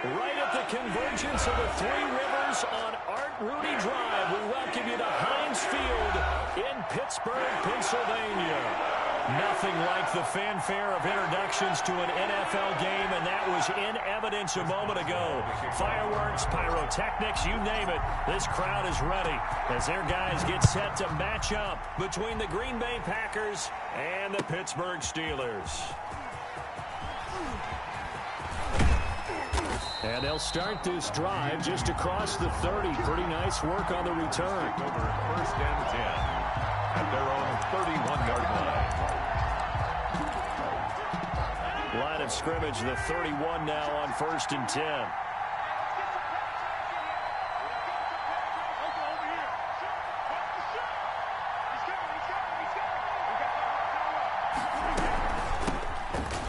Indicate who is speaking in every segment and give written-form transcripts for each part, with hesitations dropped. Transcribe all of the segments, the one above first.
Speaker 1: Right at the convergence of the Three Rivers on Art Rooney Drive, we welcome you to Heinz Field in Pittsburgh, Pennsylvania. Nothing like the fanfare of introductions to an NFL game, and that was in evidence a moment ago. Fireworks, pyrotechnics, you name it. This crowd is ready as their guys get set to match up between the Green Bay Packers and the Pittsburgh Steelers. And they'll start this drive just across the 30. Pretty nice work on the return.
Speaker 2: Over first and 10 at their own 31-yard line.
Speaker 1: Line of scrimmage, the 31 now on first and 10.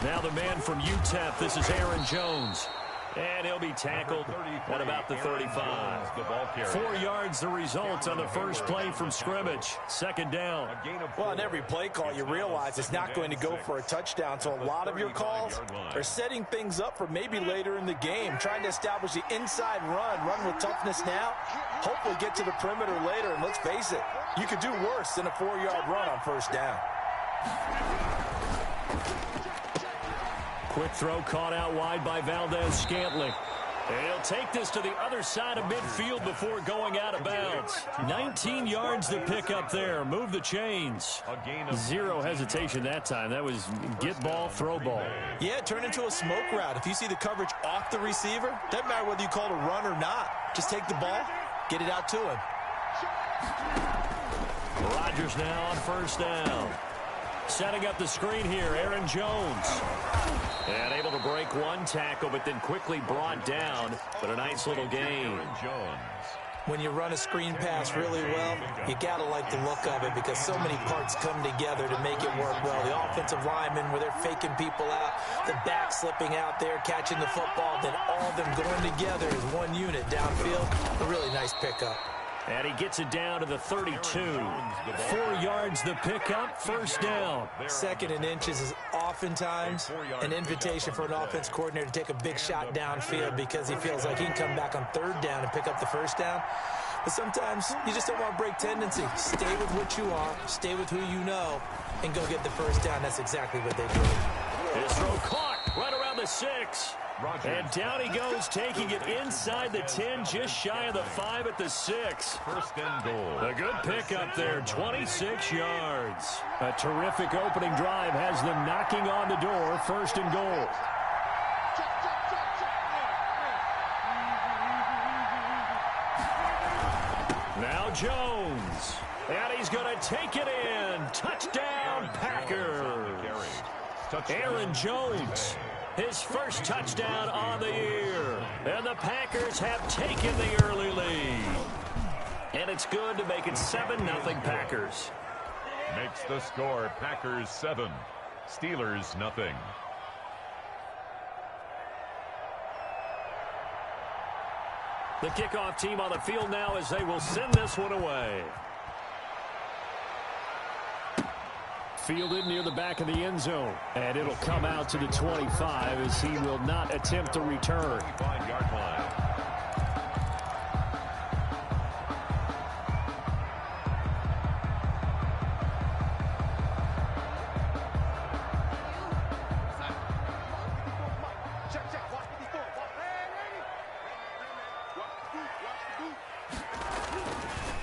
Speaker 1: Now the man from UTEP, this is Aaron Jones. And he'll be tackled at about the 35. 4 yards the result on the first play from scrimmage. Second down.
Speaker 3: Well, on every play call, you realize it's not going to go for a touchdown. So a lot of your calls are setting things up for maybe later in the game, trying to establish the inside run with toughness now, hopefully get to the perimeter later. And let's face it, you could do worse than a 4-yard run on first down.
Speaker 1: Quick throw caught out wide by Valdez-Scantling. And he'll take this to the other side of midfield before going out of bounds. 19 yards to pick up there. Move the chains. Zero hesitation that time. That was get ball, throw ball.
Speaker 3: Yeah, it turned into a smoke route. If you see the coverage off the receiver, doesn't matter whether you call it a run or not. Just take the ball, get it out to him.
Speaker 1: Rodgers now on first down. Setting up the screen here, Aaron Jones. And able to break one tackle, but then quickly brought down. But a nice little gain.
Speaker 3: When you run a screen pass really well, you got to like the look of it because so many parts come together to make it work well. The offensive linemen, where they're faking people out, the back slipping out there, catching the football, then all of them going together as one unit downfield. A really nice pickup.
Speaker 1: And he gets it down to the 32. 4 yards the pickup, first down.
Speaker 3: Second and inches is oftentimes an invitation for an offense coordinator to take a big shot downfield because he feels like he can come back on third down and pick up the first down. But sometimes you just don't want to break tendency. Stay with what you are, stay with who you know, and go get the first down. That's exactly what they did.
Speaker 1: His throw caught right around the 6. And down he goes, taking it inside the 10, just shy of the 5 at the 6.
Speaker 2: First and goal.
Speaker 1: A good pickup there, 26 yards. A terrific opening drive has them knocking on the door, first and goal. Now Jones. And he's going to take it in. Touchdown, Packers. Aaron Jones. His first touchdown on the year. And the Packers have taken the early lead. And it's good to make it 7-0 Packers.
Speaker 2: Makes the score Packers 7, Steelers nothing.
Speaker 1: The kickoff team on the field now as they will send this one away. Fielded near the back of the end zone. And it'll come out to the 25 as he will not attempt to return.
Speaker 2: 5-yard line.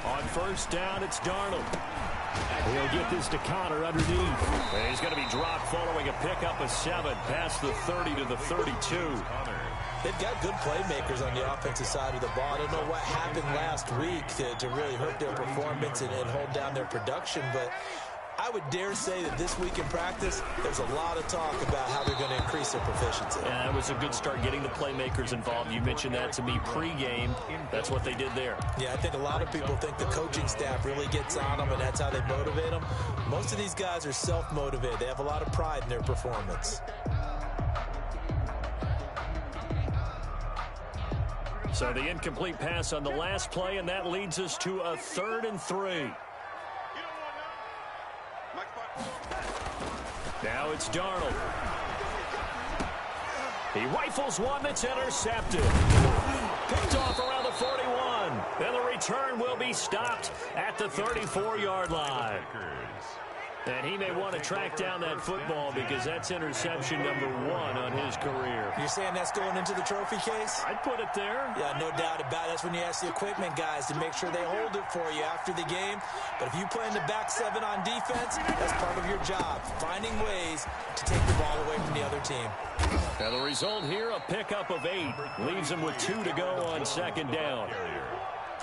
Speaker 1: On first down, it's Darnold. He'll get this to Connor underneath. And he's going to be dropped following a pickup of 7 past the 30 to the 32.
Speaker 3: They've got good playmakers on the offensive side of the ball. I don't know what happened last week to really hurt their performance and hold down their production, but I would dare say that this week in practice, there's a lot of talk about how they're going to increase their proficiency.
Speaker 1: And that was a good start getting the playmakers involved. You mentioned that to me pregame. That's what they did there.
Speaker 3: Yeah, I think a lot of people think the coaching staff really gets on them, and that's how they motivate them. Most of these guys are self-motivated. They have a lot of pride in their performance.
Speaker 1: So the incomplete pass on the last play, and that leads us to a 3rd and 3. Now it's Darnold. He rifles one that's intercepted. Picked off around the 41. And the return will be stopped at the 34-yard line. And he may want to track down that football because that's interception number 1 on his career.
Speaker 3: You're saying that's going into the trophy case?
Speaker 1: I'd put it there.
Speaker 3: Yeah, no doubt about it. That's when you ask the equipment guys to make sure they hold it for you after the game. But if you play in the back 7 on defense, that's part of your job, finding ways to take the ball away from the other team.
Speaker 1: And the result here, a pickup of 8. Leaves them with 2 to go on second down.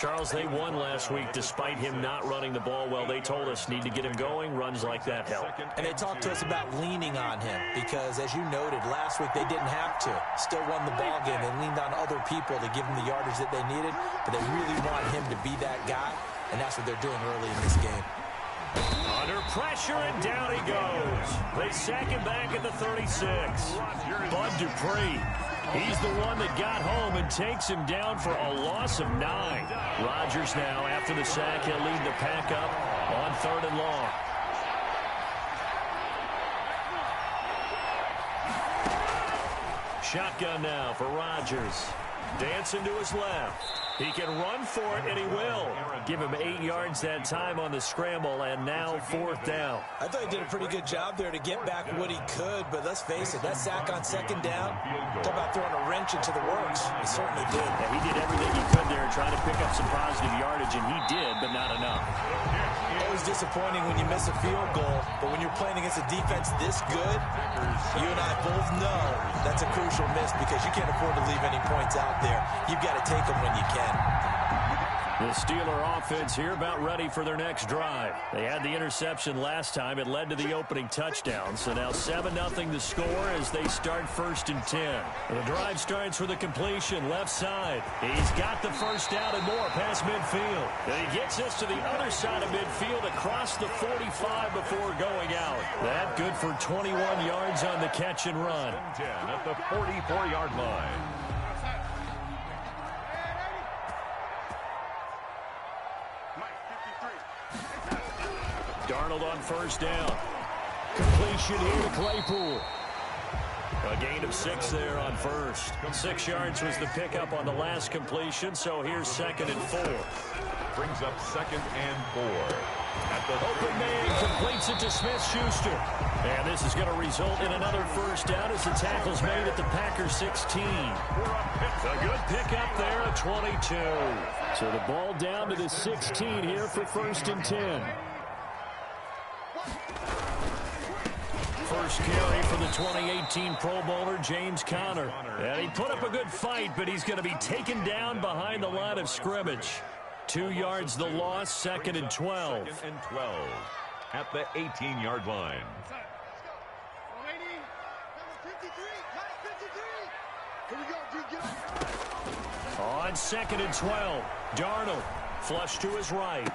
Speaker 1: Charles, they won last week despite him not running the ball well. They told us need to get him going. Runs like that help.
Speaker 3: And they talked to us about leaning on him because, as you noted, last week they didn't have to. Still won the ball game. They leaned on other people to give them the yardage that they needed, but they really want him to be that guy, and that's what they're doing early in this game.
Speaker 1: Under pressure, and down he goes. They sack him back at the 36. Bud Dupree. He's the one that got home and takes him down for a loss of 9. Rodgers now, after the sack, he'll lead the pack up on 3rd and long. Shotgun now for Rodgers. Dancing to his left. He can run for it, and he will. Give him 8 yards that time on the scramble, and now 4th down.
Speaker 3: I thought he did a pretty good job there to get back what he could, but let's face it, that sack on second down, talk about throwing a wrench into the works. He certainly did.
Speaker 1: Yeah, he did everything he could there, trying to pick up some positive yardage, and he did, but not enough.
Speaker 3: Always disappointing when you miss a field goal, but when you're playing against a defense this good, you and I both know that's a crucial miss because you can't afford to leave any points out there. You've got to take them when you can.
Speaker 1: The Steeler offense here about ready for their next drive. They had the interception last time. It led to the opening touchdown. So now 7-0 the score as they start 1st and 10. And the drive starts with a completion left side. He's got the first down and more past midfield. And he gets us to the other side of midfield across the 45 before going out. That good for 21 yards on the catch and run.
Speaker 2: 10 at the 44-yard line.
Speaker 1: Darnold on first down. Completion here to Claypool. A gain of 6 there on first. 6 yards was the pickup on the last completion, so here's 2nd and 4.
Speaker 2: Brings up 2nd and 4.
Speaker 1: At the open man, completes it to Smith-Schuster. And this is going to result in another first down as the tackle's made at the Packers 16. A good pickup there at 22. So the ball down to the 16 here for 1st and 10. First carry for the 2018 Pro Bowler, James Conner. And he put up a good fight, but he's going to be taken down behind the line of scrimmage. 2 yards the loss, 2nd and 12.
Speaker 2: 2nd and 12 at the 18-yard line.
Speaker 1: On 2nd and 12, Darnold flush to his right.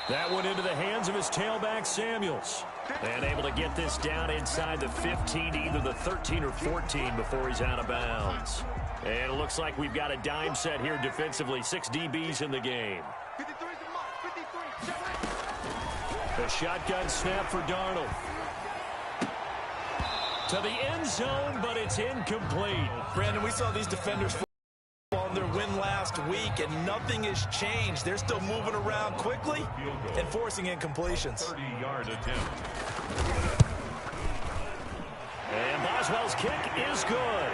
Speaker 1: That went into the hands of his tailback, Samuels. And able to get this down inside the 15, either the 13 or 14 before he's out of bounds. And it looks like we've got a dime set here defensively. 6 DBs in the game. A shotgun snap for Darnold. To the end zone, but it's incomplete.
Speaker 3: Brandon, we saw these defenders on their win last week, and nothing has changed. They're still moving around quickly and forcing incompletions.
Speaker 2: 30-yard attempt.
Speaker 1: And Boswell's kick is good.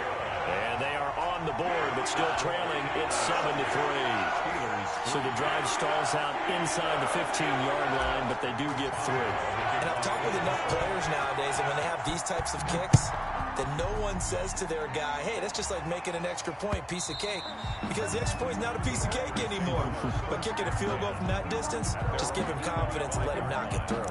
Speaker 1: And they are on the board, but still trailing. It's 7-3. So the drive stalls out inside the 15-yard line, but they do get through.
Speaker 3: And I've talked with enough players nowadays, and when they have these types of kicks, that no one says to their guy, hey, that's just like making an extra point, piece of cake. Because the extra point is not a piece of cake anymore. But kicking a field goal from that distance, just give him confidence and let him knock it through.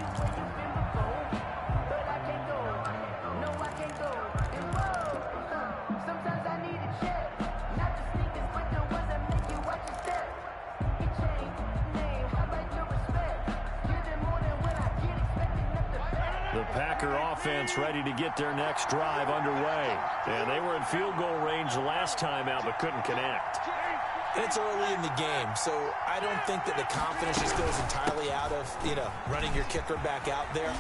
Speaker 1: Packer offense ready to get their next drive underway. And they were in field goal range the last time out, but couldn't connect.
Speaker 3: And it's early in the game, so I don't think that the confidence just goes entirely out of, running your kicker back out there.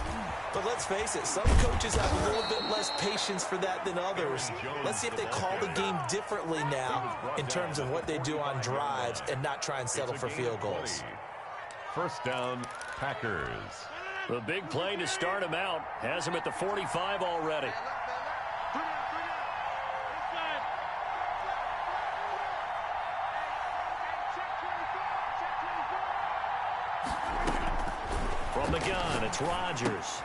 Speaker 3: But let's face it, some coaches have a little bit less patience for that than others. Let's see if they call the game differently now in terms of what they do on drives and not try and settle for field goals.
Speaker 2: First down, Packers.
Speaker 1: The big play to start him out has him at the 45 already. From the gun, it's Rodgers.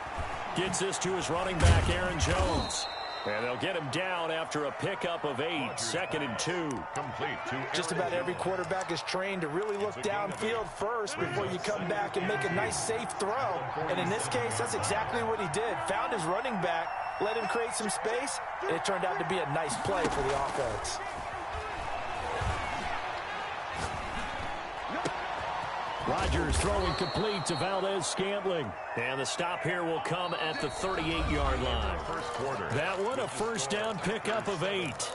Speaker 1: Gets this to his running back, Aaron Jones. And they'll get him down after a pickup of 8, 2nd and 2.
Speaker 2: Complete to
Speaker 3: Just about every quarterback is trained to really look downfield first before you come back and make a nice, safe throw. And in this case, that's exactly what he did. Found his running back, let him create some space, and it turned out to be a nice play for the offense.
Speaker 1: Rodgers throwing complete to Valdez-Scantling. And the stop here will come at the 38-yard line. That one, a first down pickup of 8.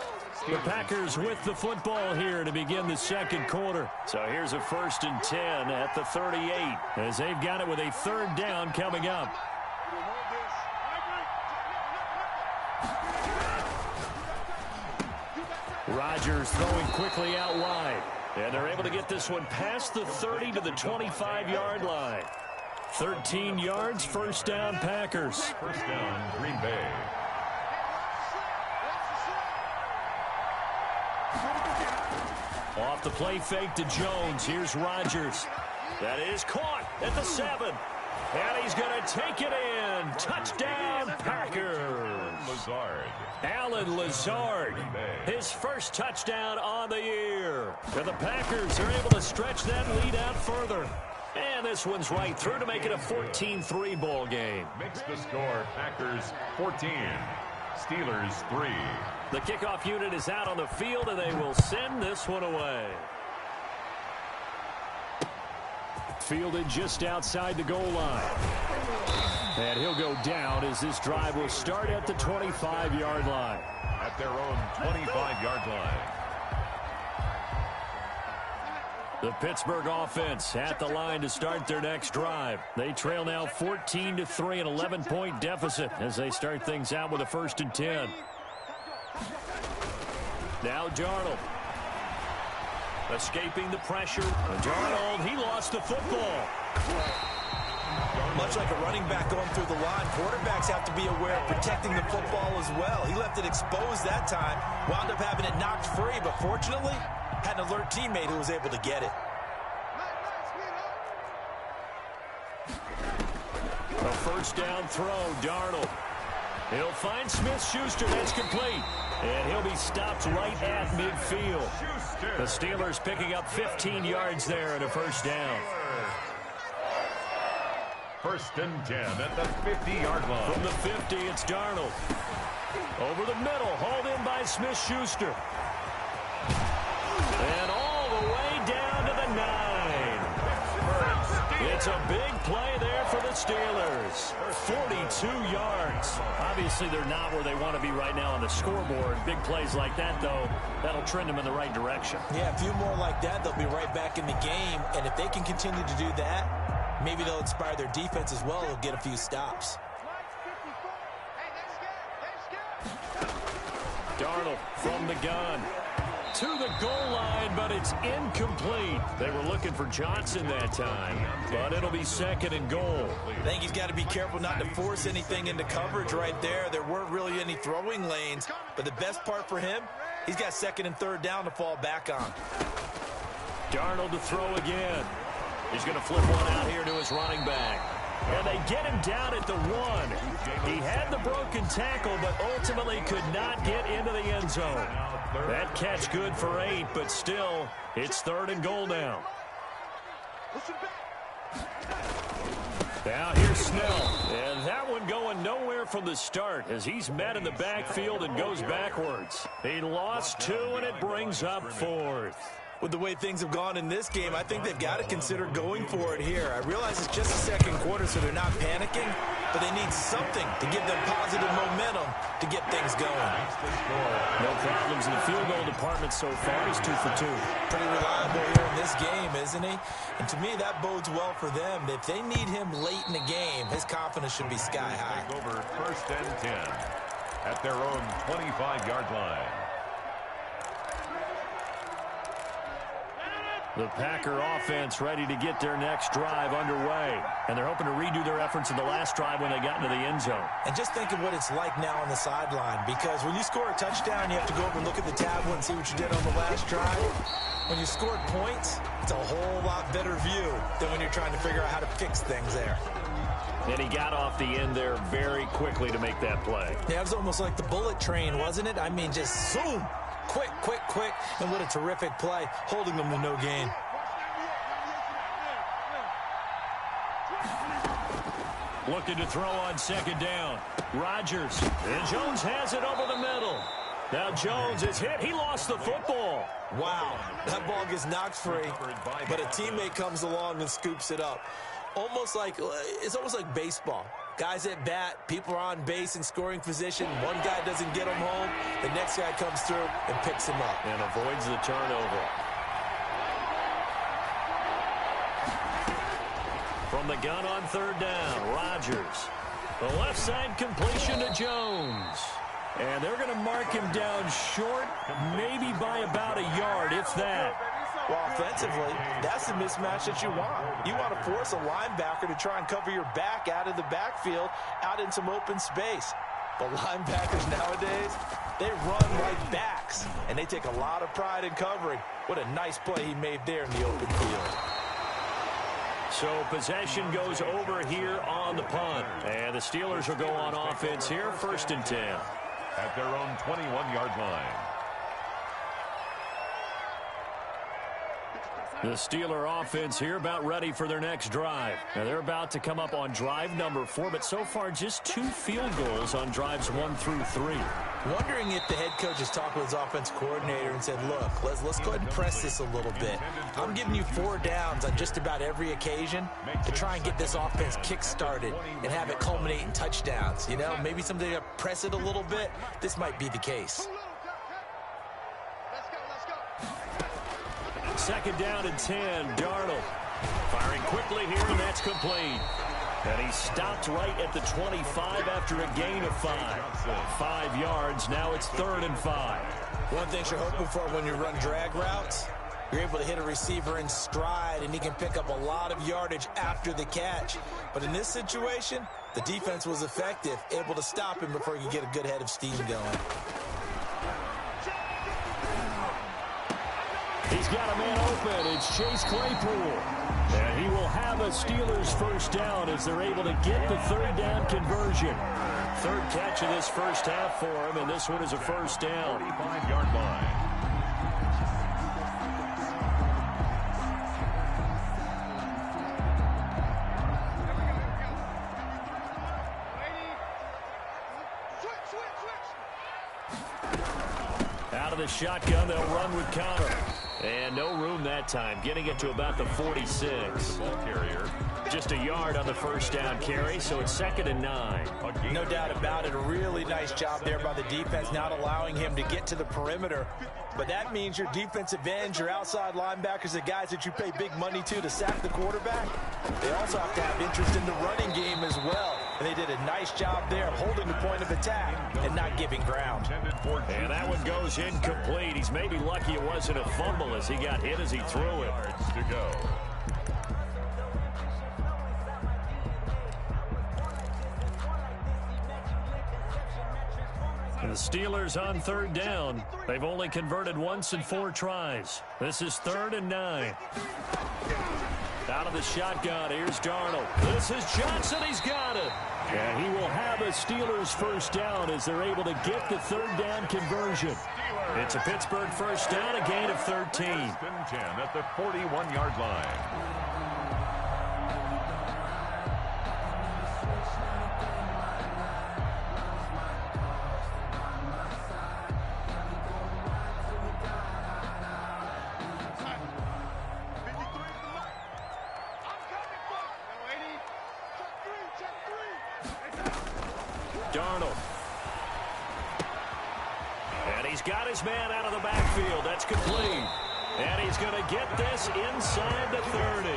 Speaker 1: The Packers with the football here to begin the second quarter. So here's a 1st and 10 at the 38 as they've got it with a 3rd down coming up. Rodgers throwing quickly out wide. And they're able to get this one past the 30 to the 25-yard line. 13 yards, first down, Packers.
Speaker 2: First down, Green Bay.
Speaker 1: Off the play fake to Jones. Here's Rodgers. That is caught at the 7. And he's going to take it in. Touchdown, Packers.
Speaker 2: Lazard.
Speaker 1: Allen Lazard, his first touchdown on the year. And the Packers are able to stretch that lead out further. And this one's right through to make it a 14-3 ball game.
Speaker 2: Makes the score Packers 14, Steelers 3.
Speaker 1: The kickoff unit is out on the field, and they will send this one away. Fielded just outside the goal line. And he'll go down as this drive will start at the 25-yard line.
Speaker 2: At their own 25-yard line.
Speaker 1: The Pittsburgh offense at the line to start their next drive. They trail now 14-3, an 11-point deficit as they start things out with a 1st and 10. Now Darnold. Escaping the pressure. Darnold, he lost the football.
Speaker 3: Much like a running back going through the line, quarterbacks have to be aware of protecting the football as well. He left it exposed that time, wound up having it knocked free, but fortunately, had an alert teammate who was able to get it.
Speaker 1: A first down throw, Darnold. He'll find Smith-Schuster, that's complete. And he'll be stopped right at midfield. The Steelers picking up 15 yards there at a first down.
Speaker 2: 1st and 10 at the 50-yard line.
Speaker 1: From the 50, it's Darnold. Over the middle, hauled in by Smith-Schuster. And all the way down to the 9. It's a big play there for the Steelers. 42 yards. Obviously, they're not where they want to be right now on the scoreboard. Big plays like that, though, that'll trend them in the right direction.
Speaker 3: Yeah, a few more like that, they'll be right back in the game. And if they can continue to do that, maybe they'll inspire their defense as well. They'll get a few stops.
Speaker 1: Darnold from the gun. To the goal line, but it's incomplete. They were looking for Johnson that time, but it'll be 2nd and goal.
Speaker 3: I think he's got to be careful not to force anything into coverage right there. There weren't really any throwing lanes, but the best part for him, he's got 2nd and 3rd down to fall back on.
Speaker 1: Darnold to throw again. He's going to flip one out here to his running back. And they get him down at the 1. He had the broken tackle, but ultimately could not get into the end zone. That catch good for 8, but still, it's 3rd and goal now. Now here's Snell. And that one going nowhere from the start as he's met in the backfield and goes backwards. He lost 2, and it brings up 4th.
Speaker 3: With the way things have gone in this game, I think they've got to consider going for it here. I realize it's just the 2nd quarter, so they're not panicking, but they need something to give them positive momentum to get things going.
Speaker 1: No problems in the field goal department so far. He's 2 for 2.
Speaker 3: Pretty reliable here in this game, isn't he? And to me, that bodes well for them. If they need him late in the game, his confidence should be sky high.
Speaker 2: Take over 1st and 10 at their own 25-yard line.
Speaker 1: The Packer offense ready to get their next drive underway. And they're hoping to redo their efforts in the last drive when they got into the end zone.
Speaker 3: And just think of what it's like now on the sideline, because when you score a touchdown, you have to go over and look at the tablet and see what you did on the last drive. When you scored points, it's a whole lot better view than when you're trying to figure out how to fix things there.
Speaker 1: And he got off the end there very quickly to make that play.
Speaker 3: Yeah, it was almost like the bullet train, wasn't it? I mean, just zoom. Quick, quick, quick, and what a terrific play, holding them to no gain.
Speaker 1: Looking to throw on 2nd down. Rodgers. And Jones has it over the middle. Now Jones is hit. He lost the football.
Speaker 3: Wow, that ball gets knocked free, but a teammate comes along and scoops it up. It's almost like baseball. Guys at bat, people are on base in scoring position. One guy doesn't get him home. The next guy comes through and picks him up.
Speaker 1: And avoids the turnover. From the gun on 3rd down, Rodgers. The left side completion to Jones. And they're going to mark him down short, maybe by about a yard, if that.
Speaker 3: Well, offensively, that's the mismatch that you want. You want to force a linebacker to try and cover your back out of the backfield, out in some open space. But linebackers nowadays, they run like backs, and they take a lot of pride in covering. What a nice play he made there in the open field.
Speaker 1: So possession goes over here on the punt. And the Steelers will go on offense here, 1st and 10.
Speaker 2: At their own 21-yard line.
Speaker 1: The Steeler offense here about ready for their next drive. Now they're about to come up on drive number 4, but so far just 2 field goals on drives 1 through 3.
Speaker 3: Wondering if the head coach has talked with his offense coordinator and said, look, let's go ahead and press this a little bit. I'm giving you 4 downs on just about every occasion to try and get this offense kick-started and have it culminate in touchdowns. You know, maybe something to press it a little bit. This might be the case.
Speaker 1: 2nd down and 10, Darnold. Firing quickly here, and that's complete. And he stopped right at the 25 after a gain of 5. 5 yards, now it's 3rd and 5.
Speaker 3: One thing you're hoping for when you run drag routes, you're able to hit a receiver in stride, and he can pick up a lot of yardage after the catch. But in this situation, the defense was effective, able to stop him before he could get a good head of steam going.
Speaker 1: He's got a man open. It's Chase Claypool. And he will have a Steelers 1st down as they're able to get the 3rd down conversion. 3rd catch of this 1st half for him, and this one is a 1st down.
Speaker 2: 45-yard line.
Speaker 1: Out of the shotgun, they'll run with Conner. And no room that time, getting it to about the 46.
Speaker 2: Ball carrier.
Speaker 1: Just a yard on the 1st down carry, so it's 2nd and 9.
Speaker 3: No doubt about it. A really nice job there by the defense, not allowing him to get to the perimeter. But that means your defensive ends, your outside linebackers, the guys that you pay big money to sack the quarterback, they also have to have interest in the running game as well. And they did a nice job there holding the point of attack and not giving ground.
Speaker 1: And that one goes incomplete. He's maybe lucky it wasn't a fumble as he got hit as he threw it.
Speaker 2: To go.
Speaker 1: And the Steelers on 3rd down. They've only converted once in 4 tries. This is 3rd and 9. Out of the shotgun, here's Darnold. This is Johnson, he's got it. And he will have a Steelers 1st down as they're able to get the 3rd down conversion. It's a Pittsburgh 1st down, a gain of 13.
Speaker 2: 1st and 10 at the 41-yard line.
Speaker 1: he's got his man out of the backfield. That's complete. And he's going to get this inside the 30.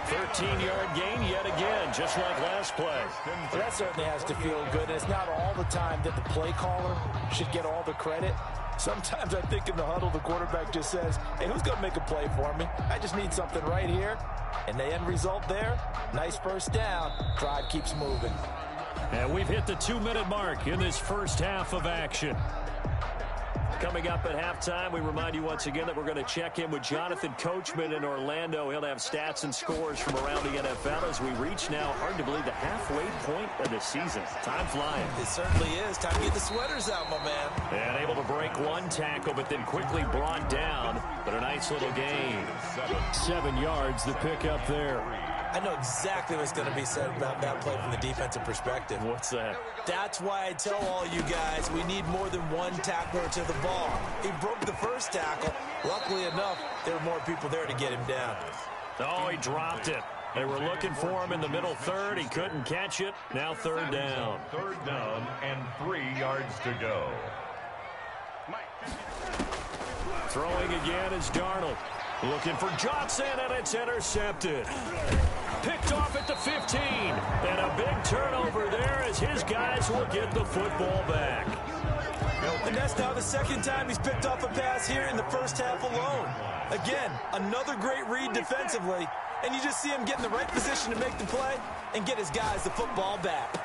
Speaker 1: 13-yard gain yet again, just like last play.
Speaker 3: Well, that certainly has to feel good. It's not all the time that the play caller should get all the credit. Sometimes I think in the huddle, the quarterback just says, hey, who's going to make a play for me? I just need something right here. And the end result there, nice first down. Drive keeps moving.
Speaker 1: And we've hit the 2-minute mark in this first half of action. Coming up at halftime, we remind you once again that we're going to check in with Jonathan Coachman in Orlando. He'll have stats and scores from around the NFL as we reach now, hard to believe, the halfway point of the season. Time flying.
Speaker 3: It certainly is. Time to get the sweaters out, my man.
Speaker 1: And able to break one tackle, but then quickly brought down. But a nice little gain. 7 yards, the pick up there.
Speaker 3: I know exactly what's going to be said about that play from the defensive perspective.
Speaker 1: What's that?
Speaker 3: That's why I tell all you guys we need more than one tackler to the ball. He broke the first tackle. Luckily enough, there were more people there to get him down.
Speaker 1: Oh, he dropped it. They were looking for him in the middle third. He couldn't catch it. Now third down.
Speaker 2: Third down and 3 yards to go.
Speaker 1: Throwing again is Darnold. Looking for Johnson, and it's intercepted. Picked off at the 15. And a big turnover there as his guys will get the football back.
Speaker 3: And that's now the second time he's picked off a pass here in the first half alone. Again, another great read defensively. And you just see him get in the right position to make the play and get his guys the football back.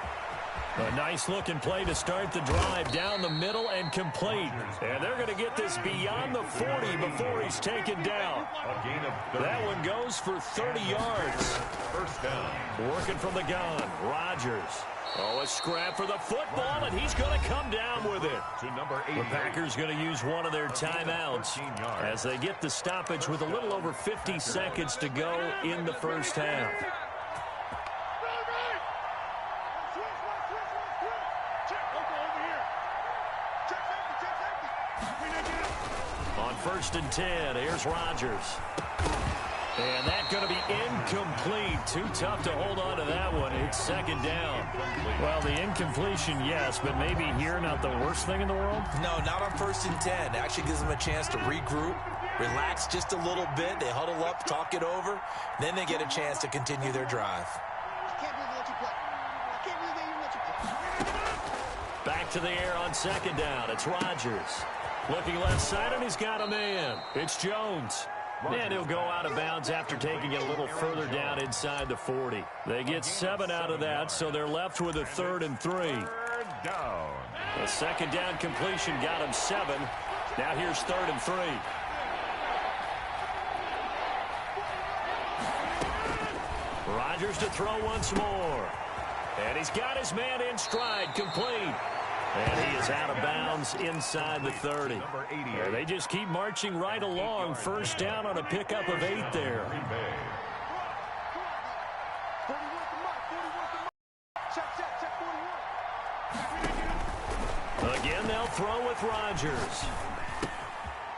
Speaker 1: A nice-looking play to start the drive down the middle and complete. And they're going to get this beyond the 40 before he's taken down. That one goes for 30 yards.
Speaker 2: First down.
Speaker 1: Working from the gun, Rodgers. Oh, a scrap for the football, and he's going to come down with it.
Speaker 2: To number 8.
Speaker 1: The Packers going to use one of their timeouts as they get the stoppage with a little over 50 seconds to go in the first half. On 1st and 10, here's Rodgers. And that's going to be incomplete. Too tough to hold on to that one. It's second down. Well, the incompletion, yes, but maybe here not the worst thing in the world?
Speaker 3: No, not on 1st and 10. It actually gives them a chance to regroup, relax just a little bit. They huddle up, talk it over. Then they get a chance to continue their drive.
Speaker 1: Back to the air on second down. It's Rodgers. Looking left side, and he's got a man. It's Jones. And he'll go out of bounds after taking it a little further down inside the 40. They get 7 out of that, so they're left with a 3rd and 3.
Speaker 2: Third down.
Speaker 1: The second down completion got him 7. Now here's 3rd and 3. Rodgers to throw once more. And he's got his man in stride, complete. And he is out of bounds inside the 30.
Speaker 2: Number 88.
Speaker 1: Yeah, they just keep marching right along. First down on a pickup of 8 there. Again, they'll throw with Rodgers.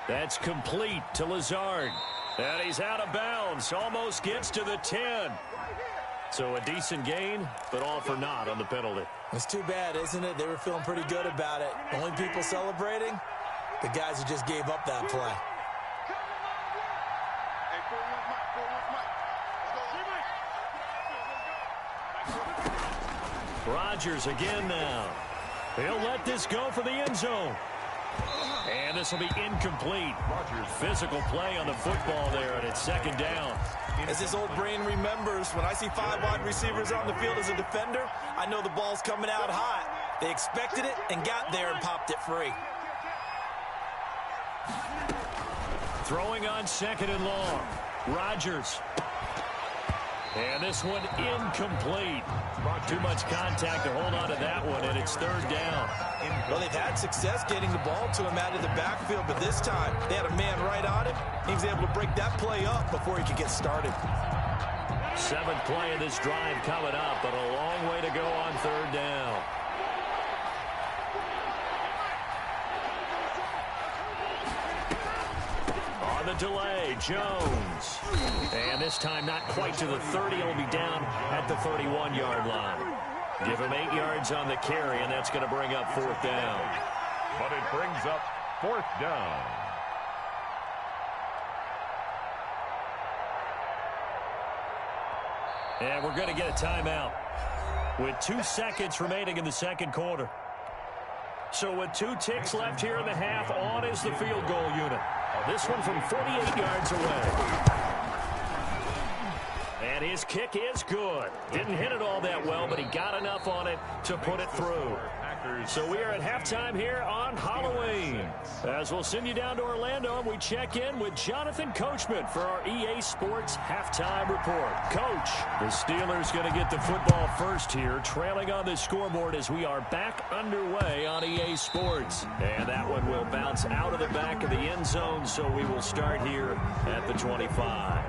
Speaker 1: That's complete to Lazard. And he's out of bounds. Almost gets to the 10. So a decent gain, but all for naught on the penalty.
Speaker 3: It's too bad, isn't it? They were feeling pretty good about it. Only people celebrating? The guys who just gave up that play.
Speaker 1: Rodgers again now. He'll let this go for the end zone. And this will be incomplete. Physical play on the football there, and it's second down.
Speaker 3: As his old brain remembers, when I see 5 wide receivers on the field as a defender, I know the ball's coming out hot. They expected it and got there and popped it free.
Speaker 1: Throwing on 2nd and long. Rodgers. And this one incomplete. Too much contact to hold on to that one, and it's 3rd down.
Speaker 3: Well, they've had success getting the ball to him out of the backfield, but this time they had a man right on him. He was able to break that play up before he could get started.
Speaker 1: 7th play of this drive coming up, but a long way to go on 3rd down. On the delay, Jones. And this time not quite to the 30. He'll be down at the 31-yard line. Give him 8 yards on the carry, and that's going to bring up 4th down.
Speaker 2: But it brings up 4th down.
Speaker 1: And we're going to get a timeout with 2 seconds remaining in the second quarter. So with 2 ticks left here in the half, on is the field goal unit. This one from 48 yards away. And his kick is good. Didn't hit it all that well, but he got enough on it to put it through. So we are at halftime here on Halloween. As we'll send you down to Orlando, and we check in with Jonathan Coachman for our EA Sports Halftime Report. Coach, the Steelers going to get the football first here, trailing on the scoreboard as we are back underway on EA Sports. And that one will bounce out of the back of the end zone, so we will start here at the 25.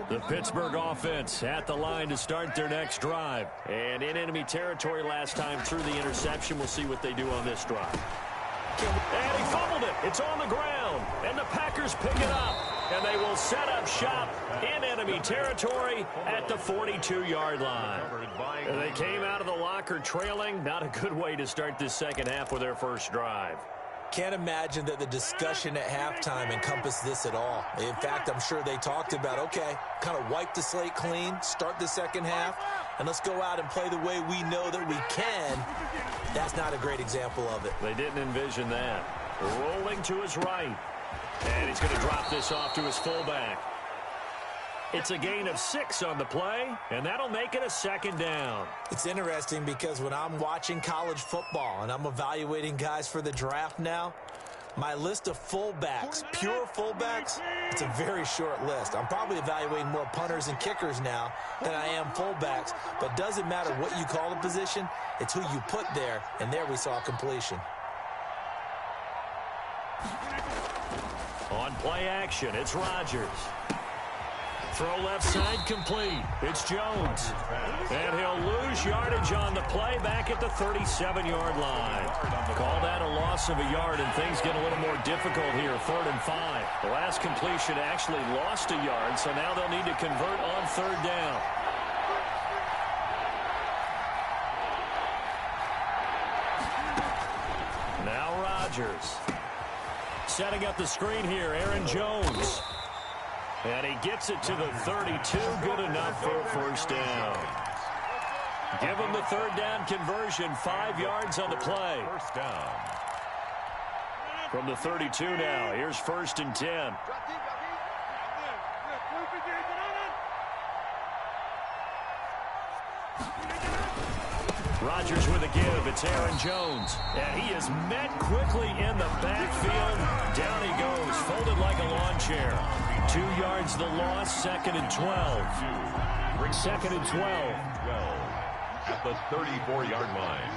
Speaker 1: The Pittsburgh offense at the line to start their next drive. And in enemy territory last time through the interception. We'll see what they do on this drive. And he fumbled it. It's on the ground. And the Packers pick it up. And they will set up shop in enemy territory at the 42-yard line. And they came out of the locker trailing. Not a good way to start this second half with their first drive.
Speaker 3: Can't imagine that the discussion at halftime encompassed this at all. In fact, I'm sure they talked about, okay, kind of wipe the slate clean, start the second half, and let's go out and play the way we know that we can. That's not a great example of it.
Speaker 1: They didn't envision that. Rolling to his right. And he's going to drop this off to his fullback. It's a gain of 6 on the play, and that'll make it a second down.
Speaker 3: It's interesting because when I'm watching college football and I'm evaluating guys for the draft now, my list of fullbacks, pure fullbacks, it's a very short list. I'm probably evaluating more punters and kickers now than I am fullbacks, but doesn't matter what you call the position, it's who you put there, and there we saw completion.
Speaker 1: On play action, it's Rodgers. Throw left side complete. It's Jones. And he'll lose yardage on the play back at the 37-yard line. Call that a loss of a yard, and things get a little more difficult here. 3rd and 5. The last completion actually lost a yard, so now they'll need to convert on 3rd down. Now Rodgers. Setting up the screen here, Aaron Jones. And he gets it to the 32. Good enough for a first down. Give him the 3rd down conversion. 5 yards on the play.
Speaker 2: First down.
Speaker 1: From the 32 now. Here's 1st and 10. Rodgers with a give. It's Aaron Jones. And he is met quickly in the backfield. Down he goes, folded like a lawn chair. 2 yards the loss, 2nd and 12. 2nd and 12.
Speaker 2: At the 34-yard line.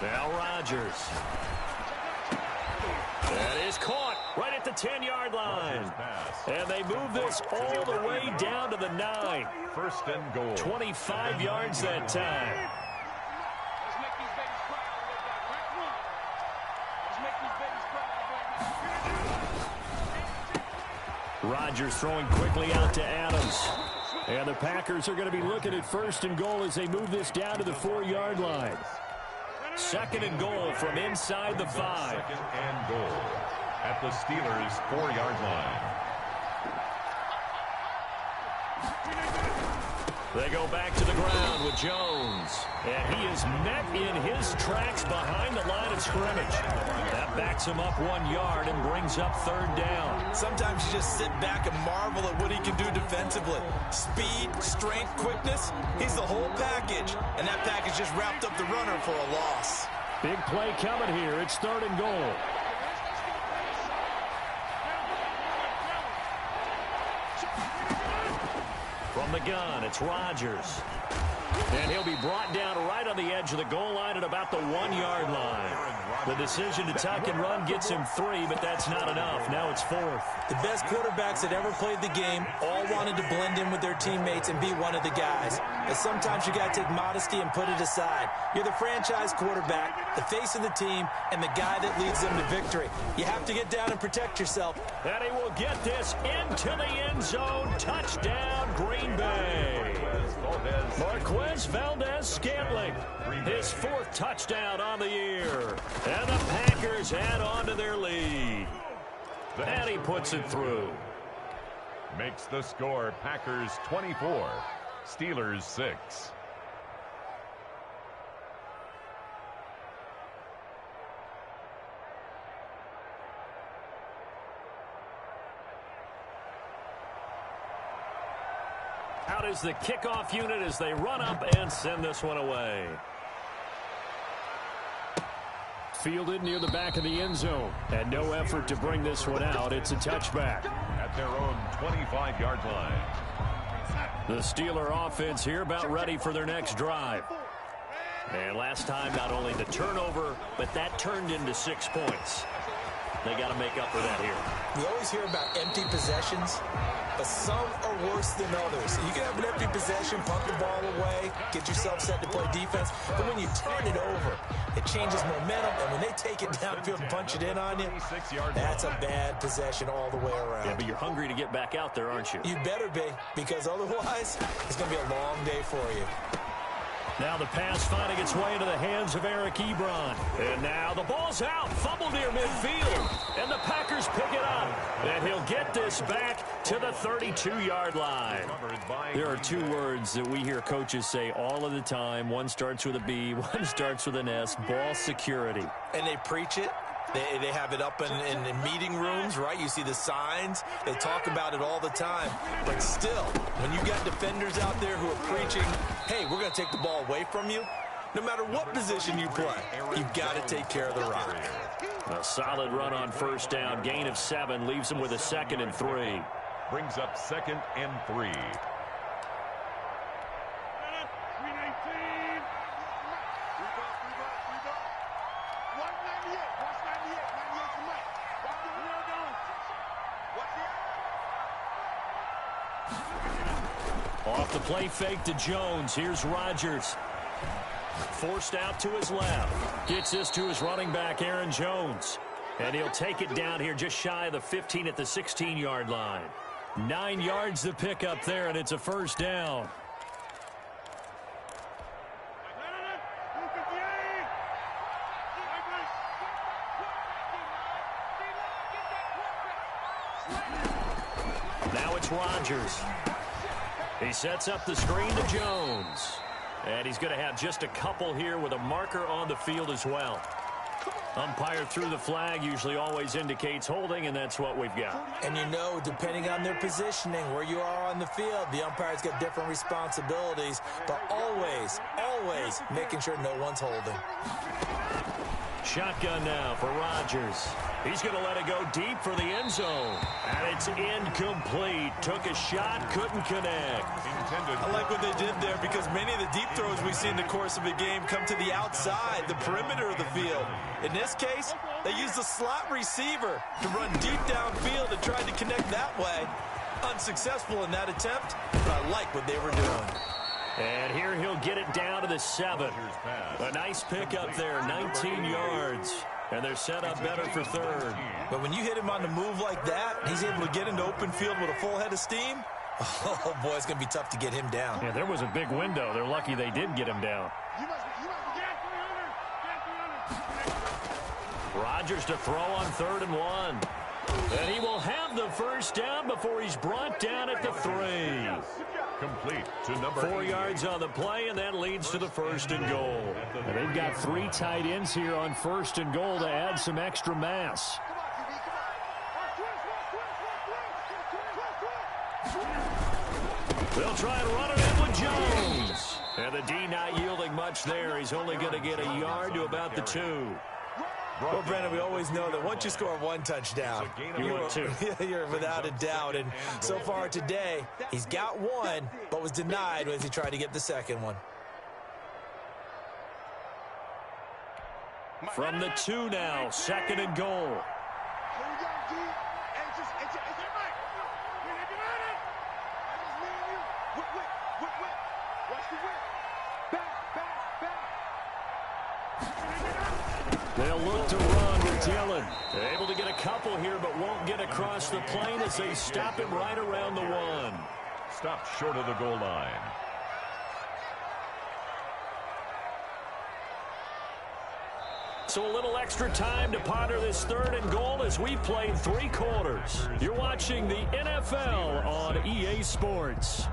Speaker 1: Now Rodgers. That is caught right at the 10-yard line. And they move this all the way down to the 9.
Speaker 2: 1st and goal.
Speaker 1: 25 yards that time. Rodgers throwing quickly out to Adams. And the Packers are going to be looking at 1st and goal as they move this down to the 4-yard line. 2nd and goal from inside the 5.
Speaker 2: 2nd and goal at the Steelers' 4-yard line.
Speaker 1: They go back to the ground with Jones. And he is met in his tracks behind the line of scrimmage. That backs him up 1 yard and brings up 3rd down.
Speaker 3: Sometimes you just sit back and marvel at what he can do defensively. Speed, strength, quickness, he's the whole package. And that package just wrapped up the runner for a loss.
Speaker 1: Big play coming here. It's 3rd and goal. From the gun, it's Rodgers. And he'll be brought down right on the edge of the goal line at about the 1-yard line. The decision to tuck and run gets him 3, but that's not enough. Now it's 4th.
Speaker 3: The best quarterbacks that ever played the game all wanted to blend in with their teammates and be one of the guys. But sometimes you got to take modesty and put it aside. You're the franchise quarterback, the face of the team, and the guy that leads them to victory. You have to get down and protect yourself.
Speaker 1: And he will get this into the end zone. Touchdown, Green Bay. Marquez Valdez-Scantling, his 4th touchdown on the year. And the Packers add on to their lead. And he puts it through.
Speaker 2: Makes the score Packers 24, Steelers 6.
Speaker 1: Out is the kickoff unit as they run up and send this one away. Fielded near the back of the end zone. And no effort to bring this one out. It's a touchback.
Speaker 2: At their own 25-yard line.
Speaker 1: The Steeler offense here about ready for their next drive. And last time, not only the turnover, but that turned into 6 points. They got to make up for that here.
Speaker 3: We always hear about empty possessions, but some are worse than others. You can have an empty possession, punt the ball away, get yourself set to play defense, but when you turn it over, it changes momentum, and when they take it downfield and punch it in on you, that's a bad possession all the way around.
Speaker 1: Yeah, but you're hungry to get back out there, aren't you?
Speaker 3: You better be, because otherwise, it's going to be a long day for you.
Speaker 1: Now the pass finding its way into the hands of Eric Ebron. And now the ball's out. Fumble near midfield. And the Packers pick it up. And he'll get this back to the 32-yard line. There are 2 words that we hear coaches say all of the time. One starts with a B, one starts with an S. Ball security.
Speaker 3: And they preach it. They have it up in meeting rooms, right? You see the signs. They talk about it all the time. But still, when you got defenders out there who are preaching, hey, we're going to take the ball away from you, no matter what position you play, you've got to take care of the rock.
Speaker 1: A solid run on first down. Gain of 7 leaves him with a 2nd and 3.
Speaker 2: Brings up 2nd and 3.
Speaker 1: Off the play fake to Jones. Here's Rodgers. Forced out to his left. Gets this to his running back, Aaron Jones. And he'll take it down here just shy of the 15 at the 16-yard line. 9 yards to pick up there, and it's a first down. Now it's Rodgers. He sets up the screen to Jones. And he's going to have just a couple here with a marker on the field as well. Umpire threw the flag, usually always indicates holding, and that's what we've got.
Speaker 3: And you know, depending on their positioning, where you are on the field, the umpire's got different responsibilities, but always, always making sure no one's holding.
Speaker 1: Shotgun now for Rodgers. He's going to let it go deep for the end zone. And it's incomplete. Took a shot, couldn't connect.
Speaker 3: I like what they did there because many of the deep throws we see in the course of a game come to the outside, the perimeter of the field. In this case, they used the slot receiver to run deep downfield and tried to connect that way. Unsuccessful in that attempt, but I like what they were doing.
Speaker 1: And here he'll get it down to the 7. A nice pick up there, 19 yards. And they're set up better for 3rd.
Speaker 3: But when you hit him on the move like that, he's able to get into open field with a full head of steam. Oh, boy, it's going to be tough to get him down.
Speaker 1: Yeah, there was a big window. They're lucky they did get him down. Rodgers to throw on 3rd and 1. And he will have the first down before he's brought down at the 3.
Speaker 2: Complete to number
Speaker 1: 4 yards on the play, and that leads to the 1st and goal. And they've got 3 tight ends here on 1st and goal to add some extra mass. They'll try and run it in with Jones. And the D not yielding much there. He's only going to get a yard to about the 2.
Speaker 3: Well, Brandon, we always know that once you score 1 touchdown, you're without a doubt. And so far today, he's got 1, but was denied as he tried to get the 2nd one.
Speaker 1: From the 2 now, 2nd and goal. They'll look to run with Dillon. Able to get a couple here, but won't get across the plane as they stop him right around the 1.
Speaker 2: Stopped short of the goal line.
Speaker 1: So a little extra time to ponder this 3rd and goal as we played 3 quarters. You're watching the NFL on EA Sports.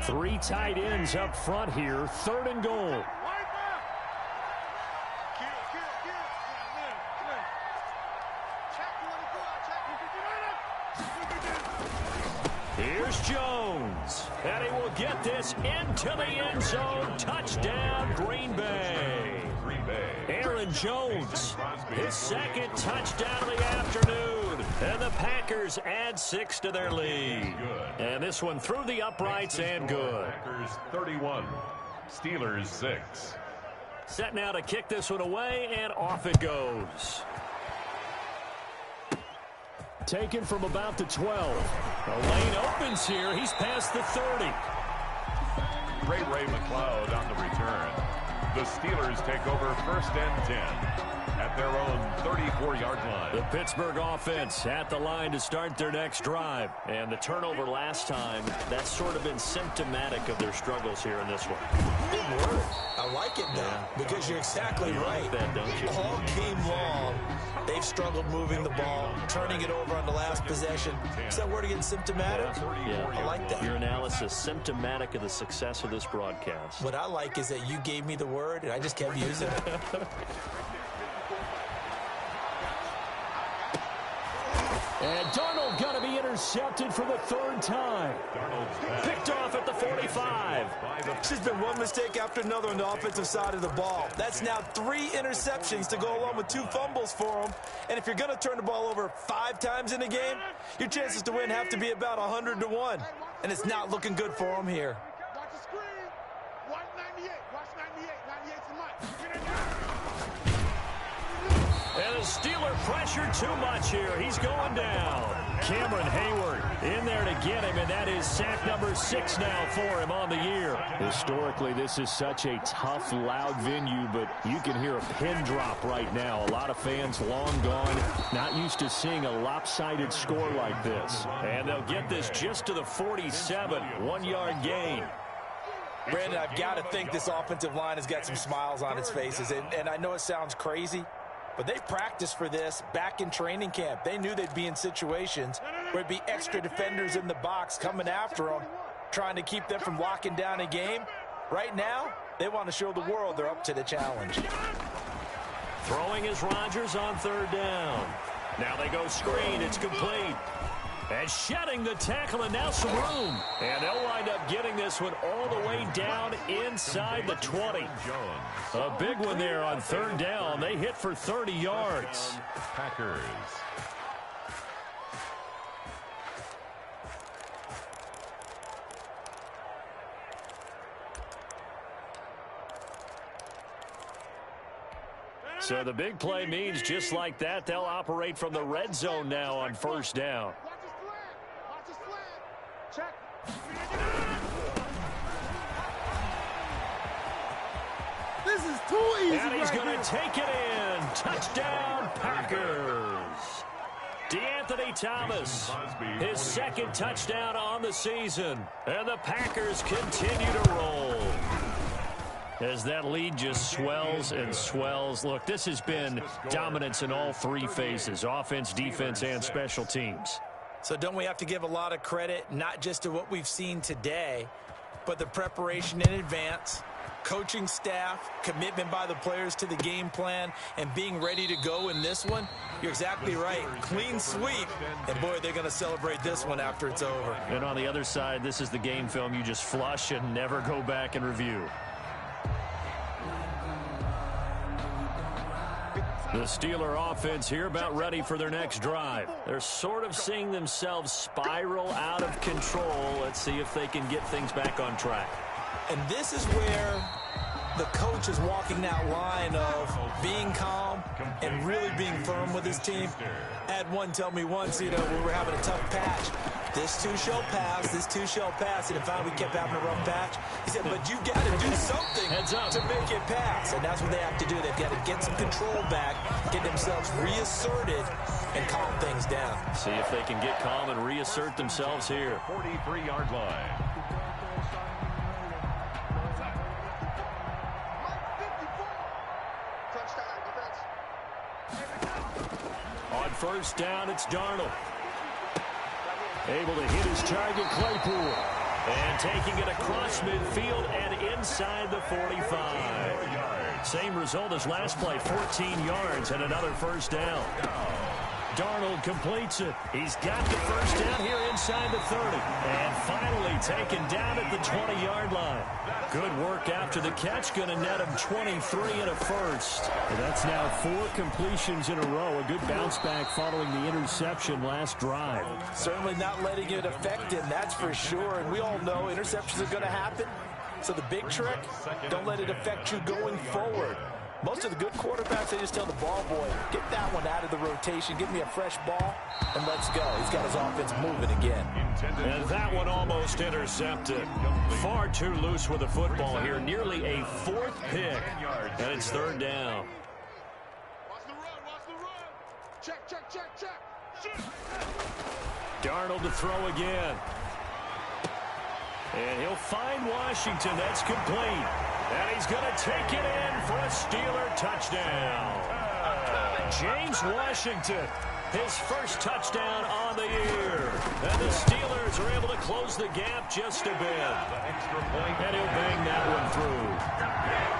Speaker 1: Three tight ends up front here. 3rd and goal. Here's Jones. And he will get this into the end zone. Touchdown, Green Bay. Aaron Jones, his 2nd touchdown of the afternoon. And the Packers add 6 to their lead. And this one through the uprights and good.
Speaker 2: Packers 31, Steelers 6.
Speaker 1: Set now to kick this one away, and off it goes. Taken from about the 12. The lane opens here. He's past the 30.
Speaker 2: Ray McLeod on the return. The Steelers take over 1st and 10 at their own 34-yard line.
Speaker 1: The Pittsburgh offense at the line to start their next drive. And the turnover last time, that's sort of been symptomatic of their struggles here in this one.
Speaker 3: Big word. I like it now because you're exactly right.
Speaker 1: Like that, don't you?
Speaker 3: All game long, they've struggled moving the ball, turning it over on the last possession. Is that word again, symptomatic?
Speaker 1: Yeah.
Speaker 3: I like that.
Speaker 1: Your analysis, symptomatic of the success of this broadcast.
Speaker 3: What I like is that you gave me the word, and I just kept using it.
Speaker 1: And Darnold going to be intercepted for the 3rd time. Picked off at the 45.
Speaker 3: It's just been one mistake after another on the offensive side of the ball. That's now 3 interceptions to go along with 2 fumbles for him. And if you're going to turn the ball over 5 times in a game, your chances to win have to be about 100 to 1. And it's not looking good for him here.
Speaker 4: Watch the screen. Watch 98. Watch 98. 98's the mic.
Speaker 1: And the Steeler pressure too much here. He's going down. Cameron Hayward in there to get him, and that is sack number 6 now for him on the year. Historically, this is such a tough, loud venue, but you can hear a pin drop right now. A lot of fans long gone, not used to seeing a lopsided score like this. And they'll get this just to the 47, 1-yard gain.
Speaker 3: Brandon, I've got to think this offensive line has got some smiles on its faces. And I know it sounds crazy, but they practiced for this back in training camp. They knew they'd be in situations where it'd be extra defenders in the box coming after them, trying to keep them from locking down a game. Right now, they want to show the world they're up to the challenge.
Speaker 1: Throwing is Rodgers on 3rd down. Now they go screen. It's complete. And shedding the tackle, and now some room. And they'll wind up getting this one all the way down inside the 20. A big one there on 3rd down. They hit for 30 yards.
Speaker 2: Packers.
Speaker 1: So the big play means just like that, they'll operate from the red zone now on 1st down.
Speaker 4: Watch his flag. Check.
Speaker 5: This is too easy.
Speaker 1: And he's
Speaker 5: right
Speaker 1: going
Speaker 5: here.
Speaker 1: to take it in. Touchdown, Packers. DeAnthony Thomas, his 2nd touchdown on the season. And the Packers continue to roll. As that lead just swells and swells. Look, this has been dominance in all 3 phases, offense, defense, and special teams.
Speaker 3: So don't we have to give a lot of credit, not just to what we've seen today, but the preparation in advance, coaching staff, commitment by the players to the game plan, and being ready to go in this one? You're exactly right. Clean sweep. And, boy, they're going to celebrate this one after it's over.
Speaker 1: And on the other side, this is the game film you just flush and never go back and review. The Steeler offense here about ready for their next drive. They're sort of seeing themselves spiral out of control. Let's see if they can get things back on track.
Speaker 3: And this is where the coach is walking that line of being calm and really being firm with his team. I had one tell me once, we were having a tough patch. This too shall pass, this too shall pass. And if we kept having a rough patch, he said, but you got to do something to make it pass. And that's what they have to do. They've got to get some control back, get themselves reasserted, and calm things down.
Speaker 1: See if they can get calm and reassert themselves here.
Speaker 2: 43-yard line.
Speaker 1: On first down, it's Darnold. Able to hit his target, Claypool. And taking it across midfield and inside the 45. Same result as last play, 14 yards and another first down. Darnold completes it. He's got the first down here inside the 30. And finally taken down at the 20-yard line. Good work after the catch. Going to net him 23 and a first.
Speaker 6: And that's now 4 completions in a row. A good bounce back following the interception last drive.
Speaker 3: Certainly not letting it affect him, that's for sure. And we all know interceptions are going to happen. So the big trick, don't let it affect you going forward. Most of the good quarterbacks, they just tell the ball boy, get that one out of the rotation, give me a fresh ball, and let's go. He's got his offense moving again.
Speaker 1: And that one almost intercepted. Far too loose with the football here. Nearly a 4th pick. And it's 3rd down.
Speaker 4: Watch the run. Check, check, check, check.
Speaker 1: Darnold to throw again. And he'll find Washington. That's complete. And he's going to take it in for a Steeler touchdown. James Washington, his first touchdown on the year. And the Steelers are able to close the gap just a bit. And he'll bang that one through.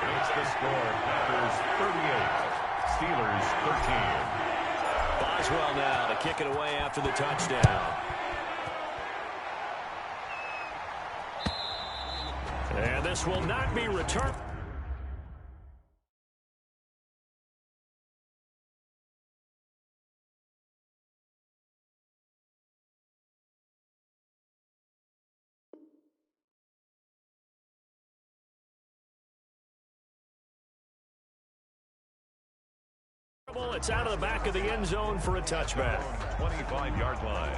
Speaker 2: Makes the score. Packers 38. Steelers 13.
Speaker 1: Boswell now to kick it away after the touchdown. And this will not be returned. It's out of the back of the end zone for a touchback.
Speaker 2: 25-yard line.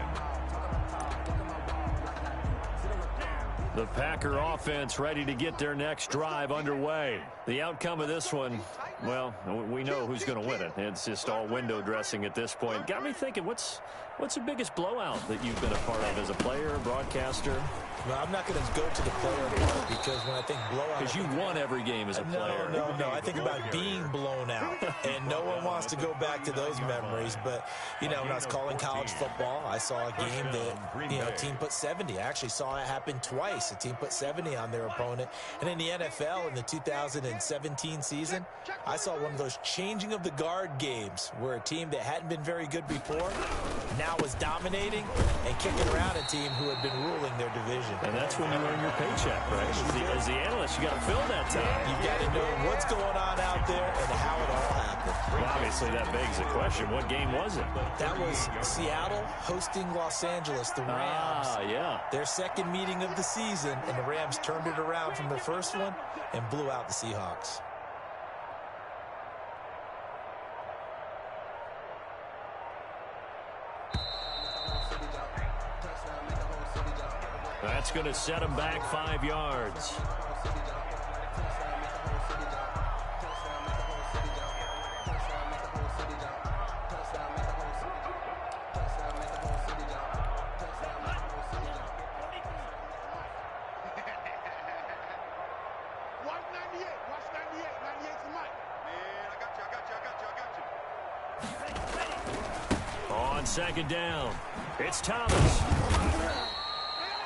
Speaker 1: The Packer offense ready to get their next drive underway. The outcome of this one, well, we know who's going to win it. It's just all window dressing at this point. Got me thinking, what's the biggest blowout that you've been a part of as a player, broadcaster?
Speaker 3: Well, I'm not going to go to the player part because when I think blowout...
Speaker 1: Because you won every game as a player.
Speaker 3: No. I think about being blown out. And no one wants to go back to those memories. But, when I was calling college football, I saw a game that, a team put 70. I actually saw it happen twice. A team put 70 on their opponent. And in the NFL, in the 2017 season, I saw one of those changing of the guard games where a team that hadn't been very good before now was dominating and kicking around a team who had been ruling their division.
Speaker 1: And that's when you earn your paycheck, right? As the analyst, you got to fill that time.
Speaker 3: You've got to know what's going on out there and how it all happened.
Speaker 1: Well, obviously, that begs the question, what game was it?
Speaker 3: That was Seattle hosting Los Angeles, the Rams.
Speaker 1: Yeah.
Speaker 3: Their second meeting of the season, and the Rams turned it around from their first one and blew out the Seahawks.
Speaker 1: That's going to set him back 5 yards. On second down, it's Thomas.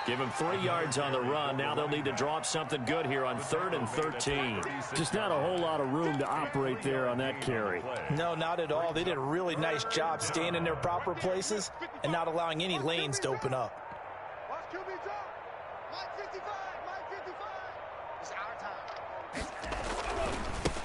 Speaker 1: Give him 3 yards on the run. Now they'll need to drop something good here on 3rd and 13.
Speaker 6: Just not a whole lot of room to operate there on that carry.
Speaker 3: No, not at all. They did a really nice job staying in their proper places and not allowing any lanes to open up.
Speaker 4: Watch QB drop. Mike 55. It's our time.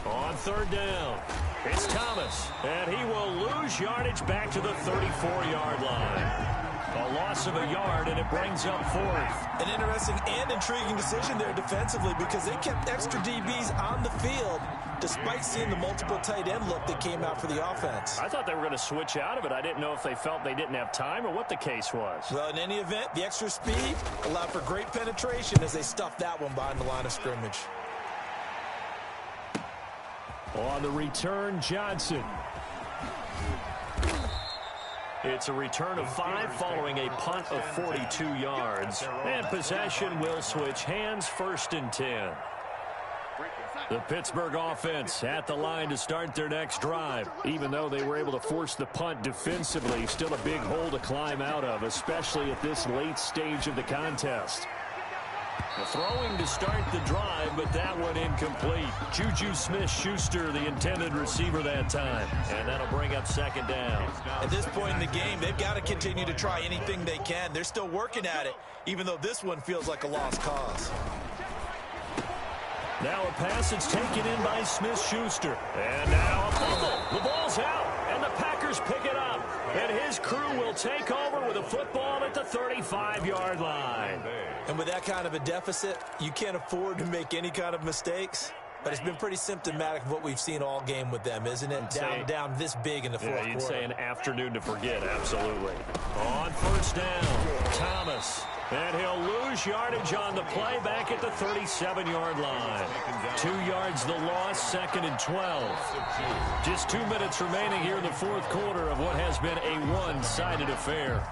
Speaker 1: On 3rd down, It's Thomas, and he will lose yardage back to the 34-yard line. A loss of a yard, and it brings up fourth.
Speaker 3: An interesting and intriguing decision there defensively because they kept extra DBs on the field despite seeing the multiple tight end look that came out for the offense.
Speaker 1: I thought they were going to switch out of it. I didn't know if they felt they didn't have time or what the case was.
Speaker 3: Well, in any event, the extra speed allowed for great penetration as they stuffed that one behind the line of scrimmage.
Speaker 6: On the return, Johnson.
Speaker 1: It's a return of 5 following a punt of 42 yards. And possession will switch hands, 1st and 10. The Pittsburgh offense at the line to start their next drive.
Speaker 6: Even though they were able to force the punt defensively, still a big hole to climb out of, especially at this late stage of the contest.
Speaker 1: The throwing to start the drive, but that one incomplete. Juju Smith-Schuster, the intended receiver that time. And that'll bring up 2nd down.
Speaker 3: At this point in the game, they've got to continue to try anything they can. They're still working at it, even though this one feels like a lost cause.
Speaker 1: Now a pass that's taken in by Smith-Schuster. And now a fumble. The ball's out, and the Packers pick it up. And his crew will take over with a football at the 35-yard line.
Speaker 3: And with that kind of a deficit, you can't afford to make any kind of mistakes. But it's been pretty symptomatic of what we've seen all game with them, isn't it? Down this big in the fourth quarter.
Speaker 1: You'd say an afternoon to forget, absolutely. On 1st down, Thomas. And he'll lose yardage on the play back at the 37-yard line. 2 yards the loss, 2nd and 12. Just 2 minutes remaining here in the fourth quarter of what has been a one-sided affair.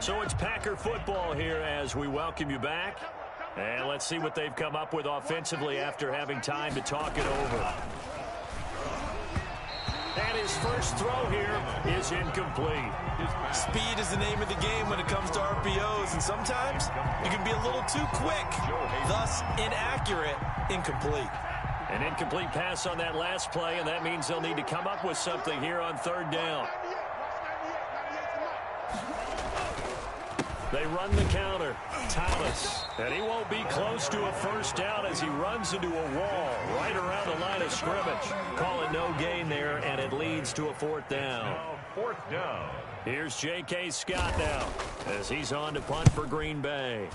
Speaker 1: So it's Packer football here as we welcome you back. And let's see what they've come up with offensively after having time to talk it over. And his first throw here is incomplete.
Speaker 3: Speed is the name of the game when it comes to RPOs, and sometimes you can be a little too quick, thus inaccurate, incomplete.
Speaker 1: An incomplete pass on that last play, and that means they'll need to come up with something here on 3rd down. They run the counter. Thomas. And he won't be close to a 1st down as he runs into a wall right around the line of scrimmage. Call it no gain there, and it leads to a 4th down.
Speaker 2: 4th down.
Speaker 1: Here's J.K. Scott now as he's on to punt for Green Bay.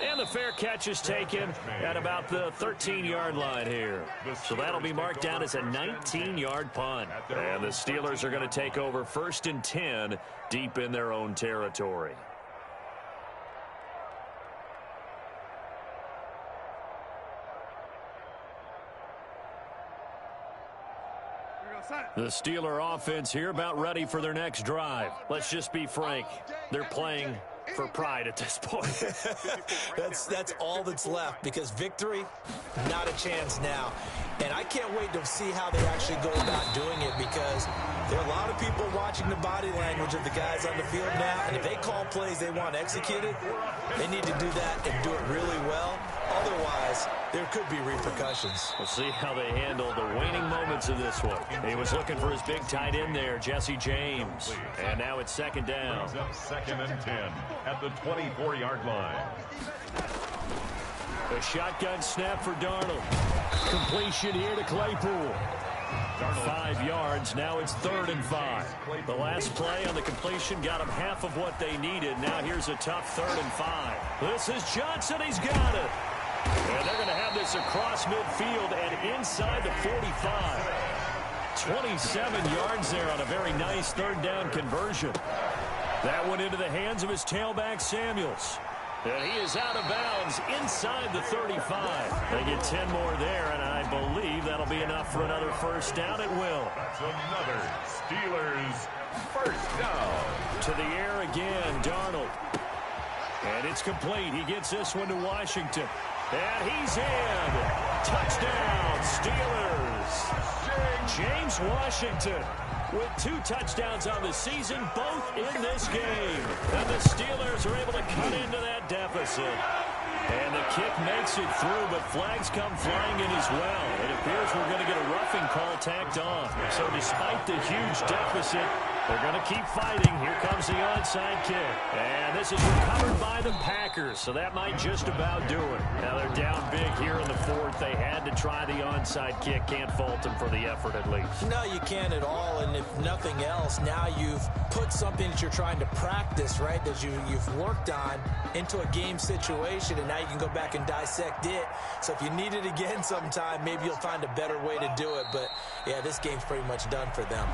Speaker 1: And the fair catch is taken at about the 13-yard line here. So that'll be marked down as a 19-yard punt. And the Steelers are going to take over 1st and 10 deep in their own territory. The Steeler offense here about ready for their next drive. Let's just be frank. They're playing for pride at this point.
Speaker 3: That's all that's left because victory, not a chance now. And I can't wait to see how they actually go about doing it because there are a lot of people watching the body language of the guys on the field now. And if they call plays they want executed, they need to do that and do it really well. Otherwise, there could be repercussions.
Speaker 1: We'll see how they handle the waning moments of this one. He was looking for his big tight end there, Jesse James. And now it's 2nd down.
Speaker 2: 2nd and 10 at the 24-yard line.
Speaker 1: A shotgun snap for Darnold. Completion here to Claypool. 5 yards. Now it's 3rd and 5. The last play on the completion got them half of what they needed. Now here's a tough 3rd and 5. This is Johnson. He's got it. And they're going to have this across midfield and inside the 45. 27 yards there on a very nice 3rd down conversion. That went into the hands of his tailback, Samuels. And he is out of bounds inside the 35. They get 10 more there, and I believe that'll be enough for another 1st down. It will.
Speaker 2: That's another Steelers 1st down.
Speaker 1: To the air again, Darnold. And it's complete. He gets this one to Washington. And he's in. Touchdown, Steelers. James Washington with 2 touchdowns on the season, both in this game. And the Steelers are able to cut into that deficit. And the kick makes it through, but flags come flying in as well. It appears we're going to get a roughing call tacked on. So despite the huge deficit, they're going to keep fighting. Here comes the onside kick. And this is recovered by the Packers, so that might just about do it. Now they're down big here in the fourth. They had to try the onside kick. Can't fault them for the effort at least.
Speaker 3: No, you can't at all. And if nothing else, now you've put something that you're trying to practice, right, that you've worked on into a game situation, and now you can go back and dissect it. So if you need it again sometime, maybe you'll find a better way to do it. But, yeah, this game's pretty much done for them.